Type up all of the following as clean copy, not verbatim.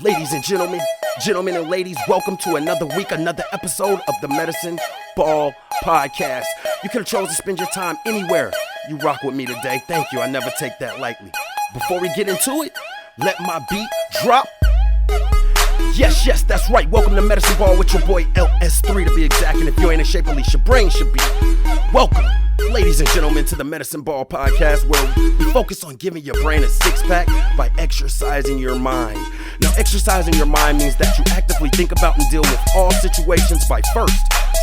Ladies and gentlemen and ladies, welcome to another week, another episode of the Medicine Ball Podcast. You could have chosen to spend your time anywhere. You rock with me today. Thank you. I never take that lightly. Before we get into it, let my beat drop. Yes, that's right. Welcome to Medicine Ball with your boy S3 to be exact. And if you ain't in shape, at least your brain should be. Welcome, ladies and gentlemen, to the Medicine Ball Podcast, where we focus on giving your brain a six-pack by exercising your mind. Now, exercising your mind means that you actively think about and deal with all situations by first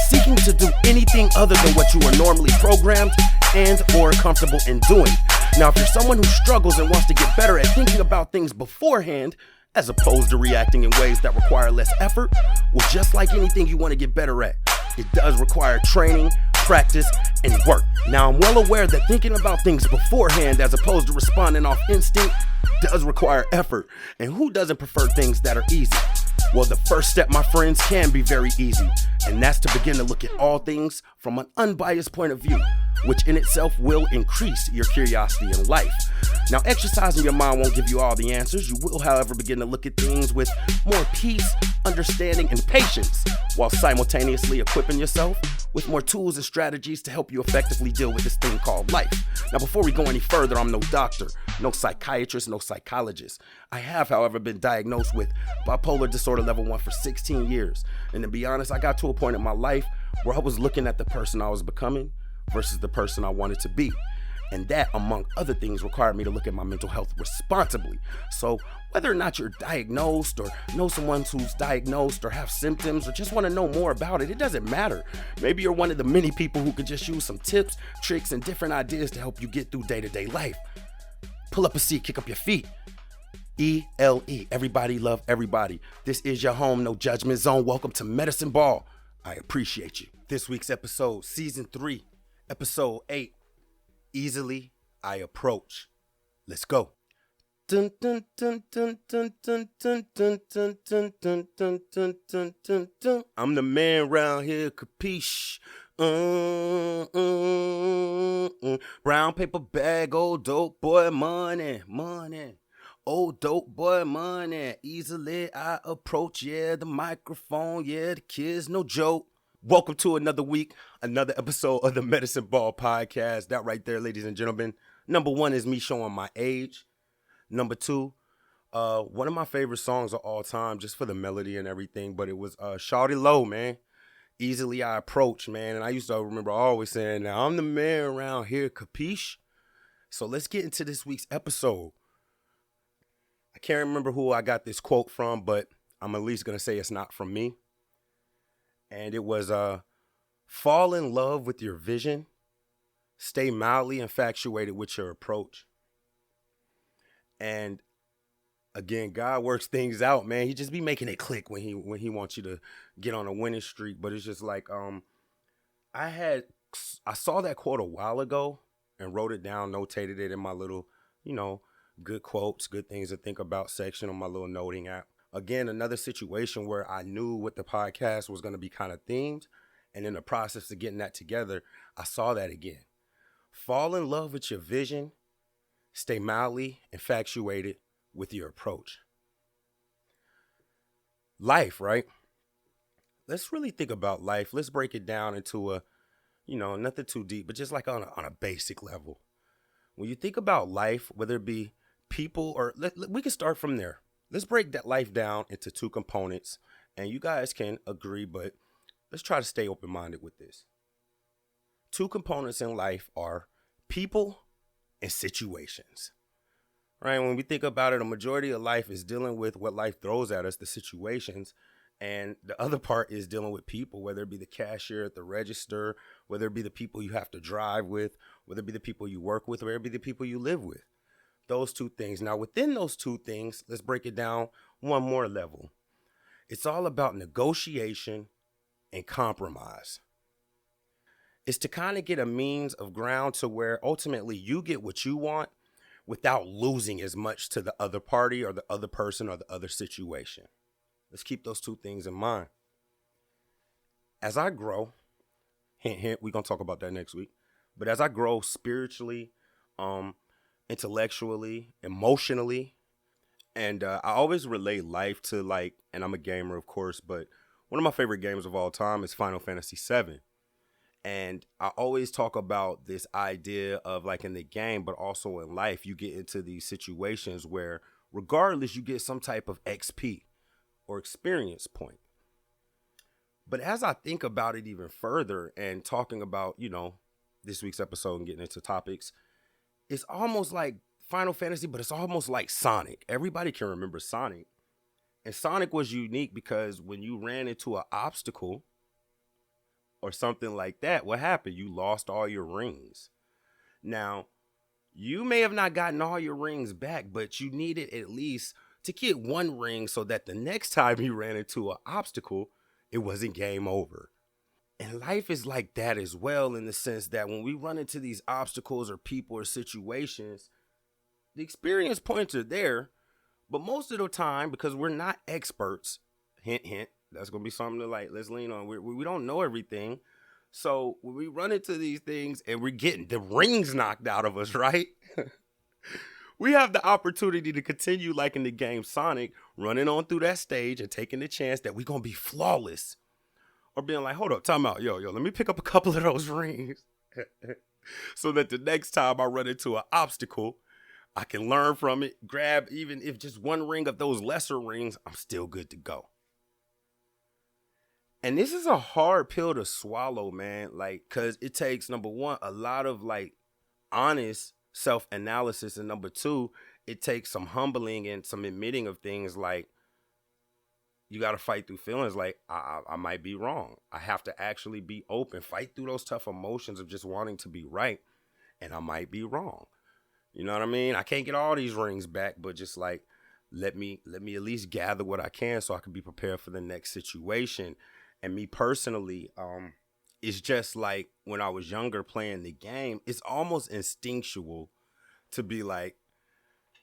seeking to do anything other than what you are normally programmed and or comfortable in doing. Now, if you're someone who struggles and wants to get better at thinking about things beforehand, as opposed to reacting in ways that require less effort, well, just like anything you want to get better at, it does require training, practice, and work. Now, I'm well aware that thinking about things beforehand as opposed to responding off instinct does require effort. And who doesn't prefer things that are easy? Well, the first step, my friends, can be very easy, and that's to begin to look at all things from an unbiased point of view, which in itself will increase your curiosity in life. Now, exercising your mind won't give you all the answers. You will, however, begin to look at things with more peace, understanding, and patience, while simultaneously equipping yourself with more tools and strategies to help you effectively deal with this thing called life. Now, before we go any further, I'm no doctor, no psychiatrist, no psychologist. I have, however, been diagnosed with bipolar disorder level 1 for 16 years. And to be honest, I got to a point in my life where I was looking at the person I was becoming versus the person I wanted to be. And that, among other things, required me to look at my mental health responsibly. So whether or not you're diagnosed or know someone who's diagnosed or have symptoms or just want to know more about it, it doesn't matter. Maybe you're one of the many people who could just use some tips, tricks, and different ideas to help you get through day-to-day life. Pull up a seat, kick up your feet. ELE, everybody love everybody. This is your home, no judgment zone. Welcome to Medicine Ball. I appreciate you. This week's episode, season 3, episode 8. Easily I approach. Let's go. Dun, dun, dun, dun, dun, dun, dun, dun, dun, dun, dun, dun, dun, dun, dun, dun. I'm the man round here, capiche. Brown paper bag, old dope boy money. Old dope boy money. Easily I approach. Yeah, the microphone. Yeah, the kids, no joke. Welcome to another week, another episode of the Medicine Ball Podcast. That right there, ladies and gentlemen. Number 1 is me showing my age. Number 2, one of my favorite songs of all time, just for the melody and everything, but it was Shawty Low, man. Easily I approach, man. And I used to remember always saying, now I'm the man around here, capiche? So let's get into this week's episode. I can't remember who I got this quote from, but I'm at least going to say it's not from me. And it was, fall in love with your vision, stay mildly infatuated with your approach. And again, God works things out, man. He just be making it click when he wants you to get on a winning streak. But it's just like, I saw that quote a while ago and wrote it down, notated it in my little, good quotes, good things to think about section on my little noting app. Again, another situation where I knew what the podcast was going to be kind of themed. And in the process of getting that together, I saw that again. Fall in love with your vision. Stay mildly infatuated with your approach. Life, right? Let's really think about life. Let's break it down into a, nothing too deep, but just like on a basic level. When you think about life, whether it be people or we can start from there. Let's break that life down into 2 components, and you guys can agree, but let's try to stay open-minded with this. 2 components in life are people and situations, right? When we think about it, a majority of life is dealing with what life throws at us, the situations, and the other part is dealing with people, whether it be the cashier at the register, whether it be the people you have to drive with, whether it be the people you work with, whether it be the people you live with. Those 2 things. Now, within those 2 things, let's break it down one more level. It's all about negotiation and compromise. It's to kind of get a means of ground to where ultimately you get what you want without losing as much to the other party or the other person or the other situation. Let's keep those 2 things in mind. As I grow, hint, hint, we're going to talk about that next week. But as I grow spiritually, intellectually, emotionally, And I always relate life to like, and I'm a gamer, of course, but one of my favorite games of all time is Final Fantasy VII. And I always talk about this idea of like in the game, but also in life, you get into these situations where regardless, you get some type of XP or experience point. But as I think about it even further and talking about, this week's episode and getting into topics, it's almost like Final Fantasy, but it's almost like Sonic. Everybody can remember Sonic. And Sonic was unique because when you ran into an obstacle or something like that, what happened? You lost all your rings. Now, you may have not gotten all your rings back, but you needed at least to get one ring so that the next time you ran into an obstacle, it wasn't game over. And life is like that as well, in the sense that when we run into these obstacles or people or situations, the experience points are there, but most of the time, because we're not experts, hint, hint, that's going to be something to like, let's lean on. We don't know everything. So when we run into these things and we're getting the rings knocked out of us, right? We have the opportunity to continue like in the game Sonic, running on through that stage and taking the chance that we're going to be flawless. Or being like, hold up, time out. Yo, let me pick up a couple of those rings. So that the next time I run into an obstacle, I can learn from it, grab even if just one ring of those lesser rings, I'm still good to go. And this is a hard pill to swallow, man. Like, cause it takes, number one, a lot of like honest self-analysis. And number two, it takes some humbling and some admitting of things like, you got to fight through feelings like, I might be wrong. I have to actually be open, fight through those tough emotions of just wanting to be right. And I might be wrong. You know what I mean? I can't get all these rings back, but just like, let me at least gather what I can so I can be prepared for the next situation. And me personally, it's just like when I was younger playing the game, it's almost instinctual to be like,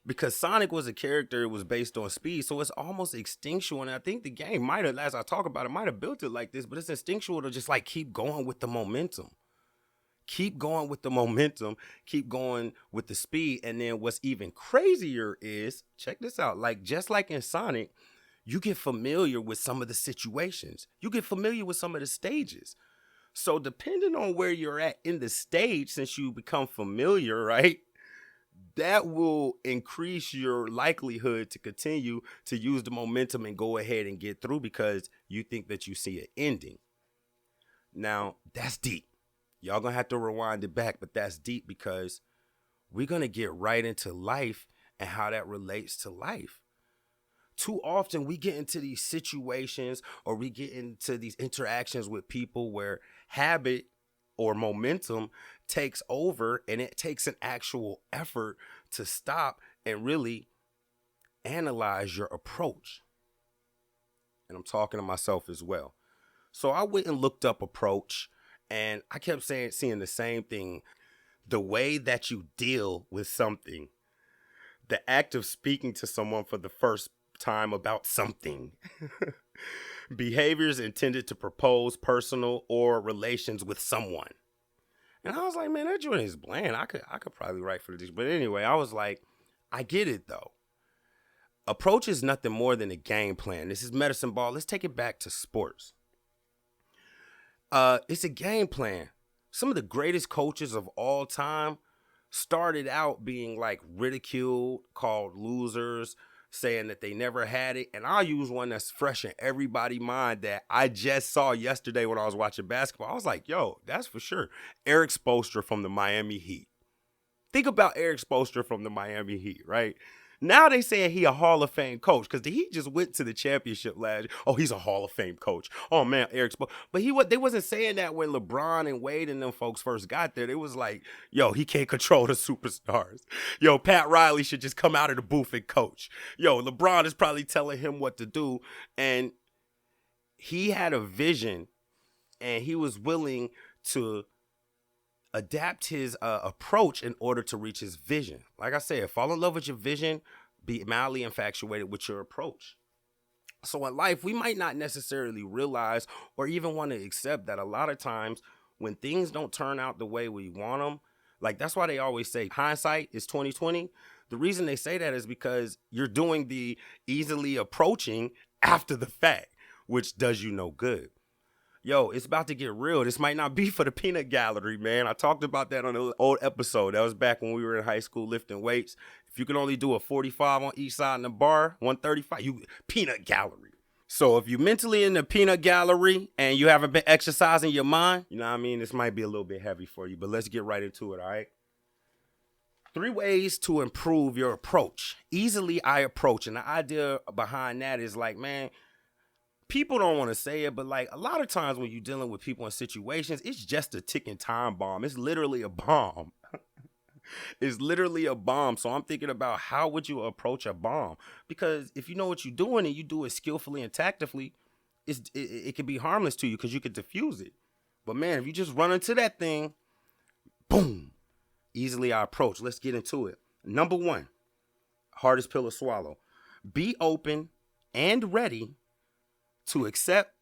because Sonic was a character, it was based on speed, so it's almost instinctual. And I think the game might have, as I talk about it, might have built it like this, but it's instinctual to just like keep going with the momentum. Keep going with the momentum, keep going with the speed. And then what's even crazier is, check this out, like just like in Sonic, you get familiar with some of the situations. You get familiar with some of the stages. So depending on where you're at in the stage, since you become familiar, right? That will increase your likelihood to continue to use the momentum and go ahead and get through because you think that you see an ending. Now, that's deep. Y'all gonna have to rewind it back, but that's deep because we're gonna get right into life and how that relates to life. Too often we get into these situations or we get into these interactions with people where habit or momentum takes over, and it takes an actual effort to stop and really analyze your approach. And I'm talking to myself as well. So I went and looked up approach, and I kept seeing the same thing. The way that you deal with something, the act of speaking to someone for the first time about something. Behaviors intended to propose personal or relations with someone. And I was like, man, that joint is bland. I could probably write for this. But anyway, I was like, I get it though. Approach is nothing more than a game plan. This is medicine ball. Let's take it back to sports. It's a game plan. Some of the greatest coaches of all time started out being like ridiculed, called losers, saying that they never had it. And I'll use one that's fresh in everybody's mind that I just saw yesterday when I was watching basketball. I was like, yo, that's for sure. Eric Spoelstra from the Miami Heat. Think about Eric Spoelstra from the Miami Heat, right? Now they saying he a Hall of Fame coach because the Heat just went to the championship last year. Oh, he's a Hall of Fame coach. Oh, man, Eric Spoelstra. But they wasn't saying that when LeBron and Wade and them folks first got there. They was like, yo, he can't control the superstars. Yo, Pat Riley should just come out of the booth and coach. Yo, LeBron is probably telling him what to do. And he had a vision, and he was willing to adapt his approach in order to reach his vision. Like I said, fall in love with your vision, be mildly infatuated with your approach. So in life, we might not necessarily realize or even want to accept that a lot of times when things don't turn out the way we want them, like that's why they always say hindsight is 20/20. The reason they say that is because you're doing the easily approaching after the fact, which does you no good. Yo, it's about to get real. This might not be for the peanut gallery, man. I talked about that on an old episode. That was back when we were in high school lifting weights. If you can only do a 45 on each side in the bar, 135, you peanut gallery. So if you're mentally in the peanut gallery and you haven't been exercising your mind, you know what I mean? This might be a little bit heavy for you, but let's get right into it, all right? 3 ways to improve your approach. Easily I approach. And the idea behind that is like, man, people don't want to say it, but like a lot of times when you're dealing with people in situations, it's just a ticking time bomb. It's literally a bomb. It's literally a bomb. So I'm thinking about how would you approach a bomb? Because if you know what you're doing and you do it skillfully and tactfully, it can be harmless to you because you can diffuse it. But man, if you just run into that thing, boom, easily I approach. Let's get into it. Number 1, hardest pill to swallow. Be open and ready to accept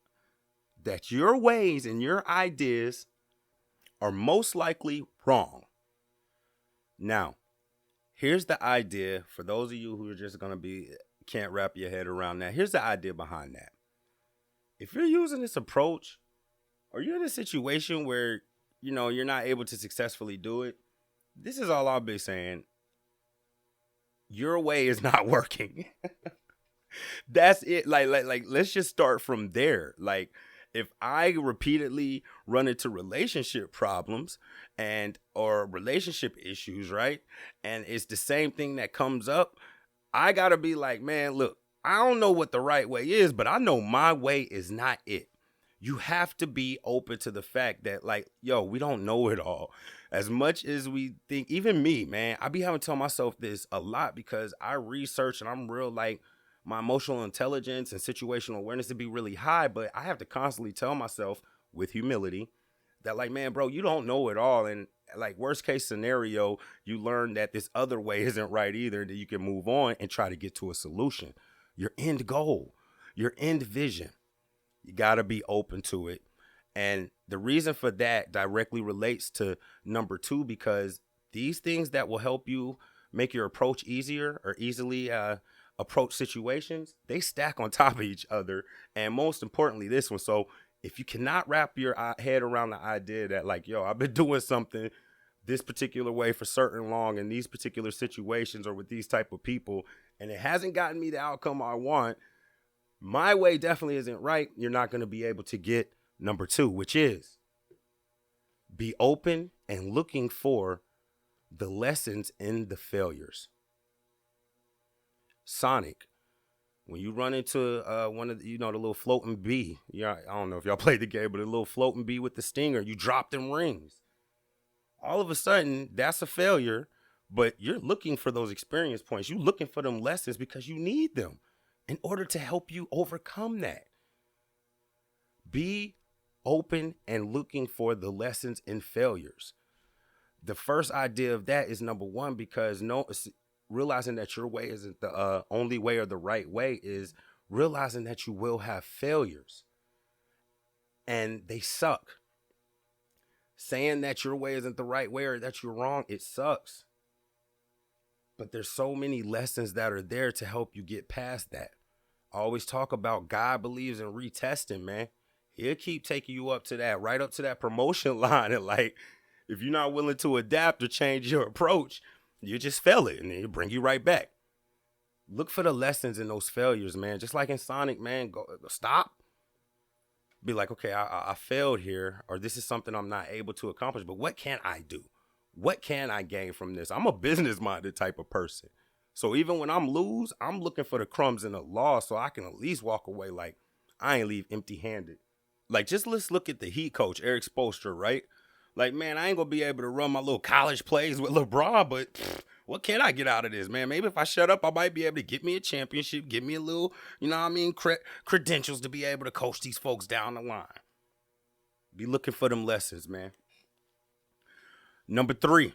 that your ways and your ideas are most likely wrong. Now, here's the idea for those of you who are just going to can't wrap your head around that. Here's the idea behind that. If you're using this approach or you're in a situation where, you know, you're not able to successfully do it, this is all I'll be saying. Your way is not working. That's it. Like, let's just start from there. Like, if I repeatedly run into relationship problems or relationship issues, right? And it's the same thing that comes up, I gotta be like, man, look, I don't know what the right way is, but I know my way is not it. You have to be open to the fact that, like, yo, we don't know it all. As much as we think, even me, man, I be having to tell myself this a lot because I research and I'm real, like, my emotional intelligence and situational awareness to be really high, but I have to constantly tell myself with humility that, like, man, bro, you don't know it all. And like, worst case scenario, you learn that this other way isn't right either, that you can move on and try to get to a solution. Your end goal, your end vision, you got to be open to it. And the reason for that directly relates to number 2, because these things that will help you make your approach easier or easily approach situations, they stack on top of each other. And most importantly, this one. So if you cannot wrap your head around the idea that, like, yo, I've been doing something this particular way for certain long in these particular situations or with these type of people, and it hasn't gotten me the outcome I want, my way definitely isn't right. You're not going to be able to get number 2, which is be open and looking for the lessons in the failures. Sonic, when you run into one of the, the little floating bee, I don't know if y'all played the game, but a little floating bee with the stinger, you drop them rings. All of a sudden, that's a failure, but you're looking for those experience points. You're looking for them lessons because you need them in order to help you overcome that. Be open and looking for the lessons in failures. The first idea of that is number 1, because realizing that your way isn't the only way or the right way is realizing that you will have failures and they suck. Saying that your way isn't the right way or that you're wrong, it sucks. But there's so many lessons that are there to help you get past that. I always talk about God believes in retesting, man. He'll keep taking you up to that, right up to that promotion line. And like, if you're not willing to adapt or change your approach, you just fail it and then it'll bring you right back. Look for the lessons in those failures, man. Just like in Sonic, man, go stop. Be like, okay, I failed here, or this is something I'm not able to accomplish, but what can I do? What can I gain from this? I'm a business-minded type of person. So even when I'm looking for the crumbs in the loss so I can at least walk away like I ain't leave empty-handed. Like, let's look at the Heat coach, Eric Spoelstra, right? Like, man, I ain't going to be able to run my little college plays with LeBron, but what can I get out of this, man? Maybe if I shut up, I might be able to get me a championship, get me a little, credentials to be able to coach these folks down the line. Be looking for them lessons, man. Number 3,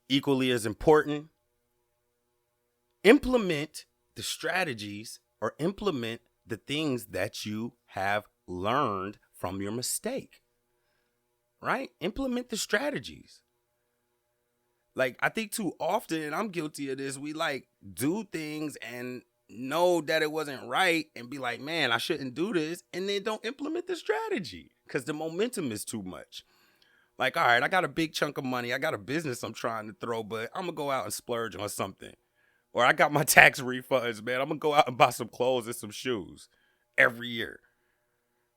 equally as important, implement the strategies or implement the things that you have learned from your mistake. Right? Implement the strategies. Like, I think too often, and I'm guilty of this, we like do things and know that it wasn't right and be like, man, I shouldn't do this, and then don't implement the strategy because the momentum is too much. Like, all right, I got a big chunk of money, I got a business I'm trying to throw, but I'm gonna go out and splurge on something. Or I got my tax refunds, man. I'm gonna go out and buy some clothes and some shoes every year.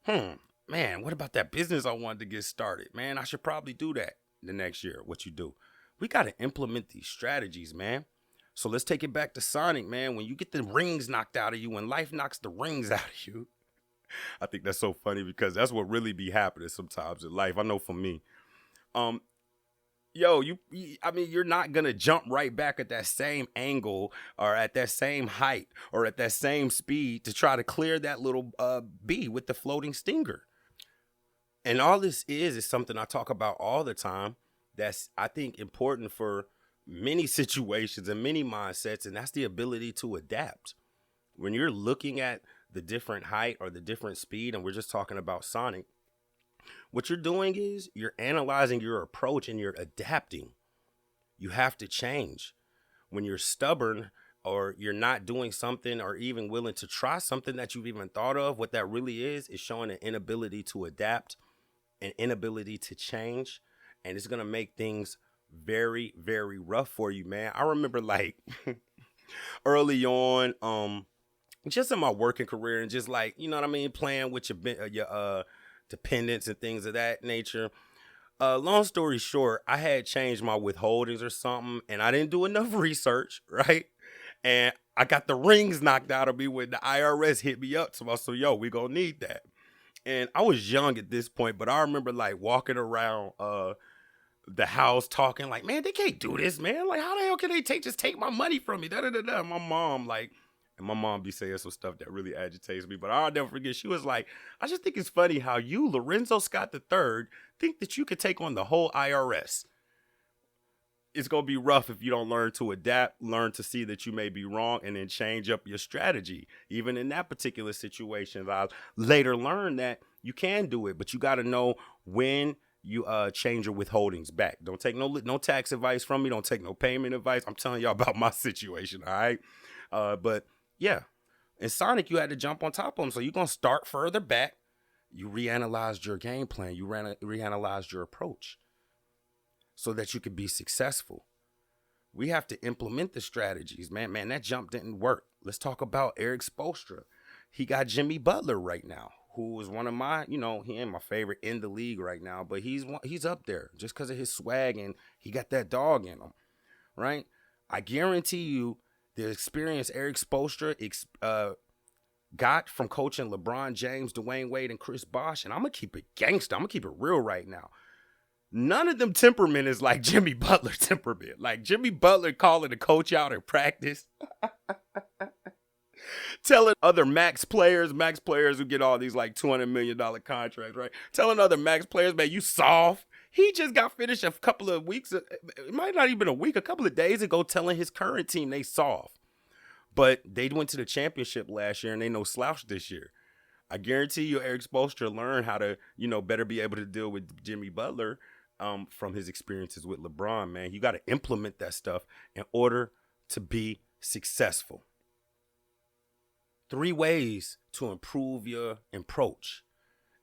Man, what about that business I wanted to get started? Man, I should probably do that the next year. What you do? We got to implement these strategies, man. So let's take it back to Sonic, man. When you get the rings knocked out of you, when life knocks the rings out of you, I think that's so funny because that's what really be happening sometimes in life. I know for me. Um, I mean, you're not gonna jump right back at that same angle or at that same height or at that same speed to try to clear that little bee with the floating stinger. And all this is something I talk about all the time. That's, I think, important for many situations and many mindsets, and that's the ability to adapt. When you're looking at the different height or the different speed, and we're just talking about Sonic, what you're doing is you're analyzing your approach and you're adapting. You have to change. When you're stubborn or you're not doing something or even willing to try something that you've even thought of, what that really is showing an inability to adapt, an inability to change, and it's going to make things very, very rough for you, man. I remember like early on, just in my working career and just like, you know what I mean, playing with your dependents and things of that nature. Long story short, I had changed my withholdings or something, and I didn't do enough research, right? And I got the rings knocked out of me when the IRS hit me up. So I said, yo, we gonna need that. And I was young at this point, but I remember like walking around the house talking like, man, they can't do this, man. Like, how the hell can they just take my money from me? Da da da da. My mom like. And my mom be saying some stuff that really agitates me. But I'll never forget. She was like, I just think it's funny how you, Lorenzo Scott III, think that you could take on the whole IRS. It's going to be rough if you don't learn to adapt, learn to see that you may be wrong, and then change up your strategy. Even in that particular situation, I later learned that you can do it, but you got to know when you change your withholdings back. Don't take no tax advice from me. Don't take no payment advice. I'm telling y'all about my situation, all right? But yeah, in Sonic, you had to jump on top of them. So you're going to start further back. You reanalyzed your game plan. You reanalyzed your approach so that you could be successful. We have to implement the strategies, man. Man, that jump didn't work. Let's talk about Eric Spoelstra. He got Jimmy Butler right now, who is one of my, he ain't my favorite in the league right now, but he's up there just because of his swag and he got that dog in him, right? I guarantee you, the experience Eric Spoelstra got from coaching LeBron James, Dwayne Wade, and Chris Bosh, and I'm going to keep it gangster. I'm going to keep it real right now. None of them temperament is like Jimmy Butler temperament. Like Jimmy Butler calling the coach out in practice. Telling other max players who get all these like $200 million contracts, right? Telling other max players, man, you soft. He just got finished a couple of weeks, it might not even a week, a couple of days ago, telling his current team they soft. But they went to the championship last year and they no slouch this year. I guarantee you Eric Spoelstra learned how to, better be able to deal with Jimmy Butler from his experiences with LeBron, man. You got to implement that stuff in order to be successful. 3 ways to improve your approach.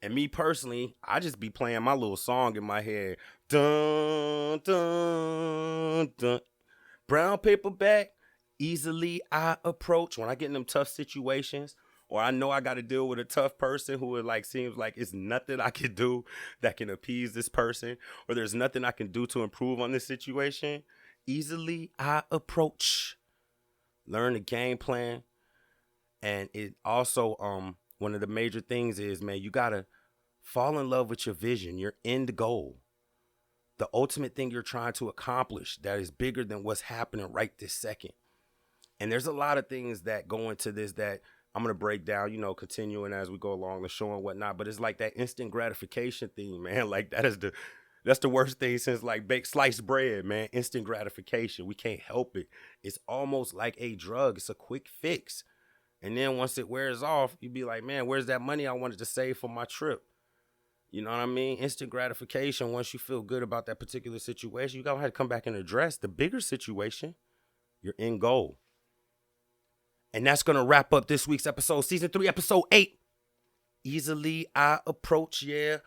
And me personally, I just be playing my little song in my head. Dun, dun, dun. Brown paper bag, easily I approach. When I get in them tough situations, or I know I got to deal with a tough person who seems like it's nothing I can do that can appease this person, or there's nothing I can do to improve on this situation, easily I approach. Learn the game plan. And it also, one of the major things is, man, you got to fall in love with your vision, your end goal, the ultimate thing you're trying to accomplish that is bigger than what's happening right this second. And there's a lot of things that go into this that I'm going to break down, continuing as we go along the show and whatnot. But it's like that instant gratification thing, man. Like that's the worst thing since like baked sliced bread, man. Instant gratification. We can't help it. It's almost like a drug. It's a quick fix. And then once it wears off, you'd be like, man, where's that money I wanted to save for my trip? You know what I mean? Instant gratification. Once you feel good about that particular situation, you gotta have to come back and address the bigger situation, your end goal. And that's gonna wrap up this week's episode, season 3, episode 8. Easily I approach, yeah.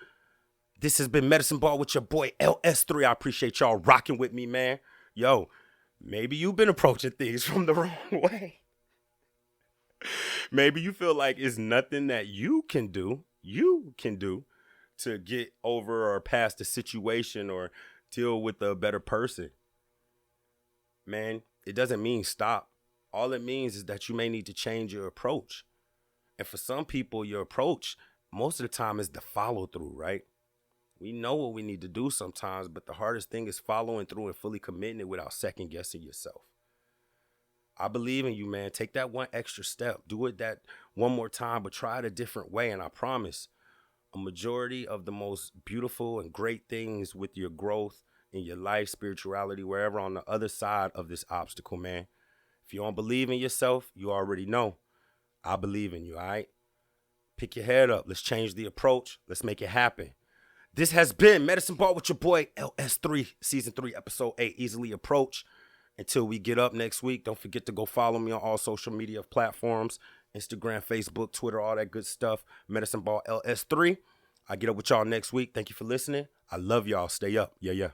This has been Medicine Ball with your boy LS3. I appreciate y'all rocking with me, man. Yo, maybe you've been approaching things from the wrong way. Maybe you feel like it's nothing that you can do to get over or past the situation or deal with a better person. Man, it doesn't mean stop. All it means is that you may need to change your approach. And for some people, your approach most of the time is the follow through, right? We know what we need to do sometimes, but the hardest thing is following through and fully committing it without second guessing yourself. I believe in you, man. Take that one extra step. Do it that one more time, but try it a different way. And I promise a majority of the most beautiful and great things with your growth in your life, spirituality, wherever on the other side of this obstacle, man. If you don't believe in yourself, you already know. I believe in you, all right? Pick your head up. Let's change the approach. Let's make it happen. This has been Medicine Ball with your boy LS3, season 3, episode 8, Easily Approach. Until we get up next week, don't forget to go follow me on all social media platforms, Instagram, Facebook, Twitter, all that good stuff. Medicine Ball LS3. I get up with y'all next week. Thank you for listening. I love y'all. Stay up. Yeah.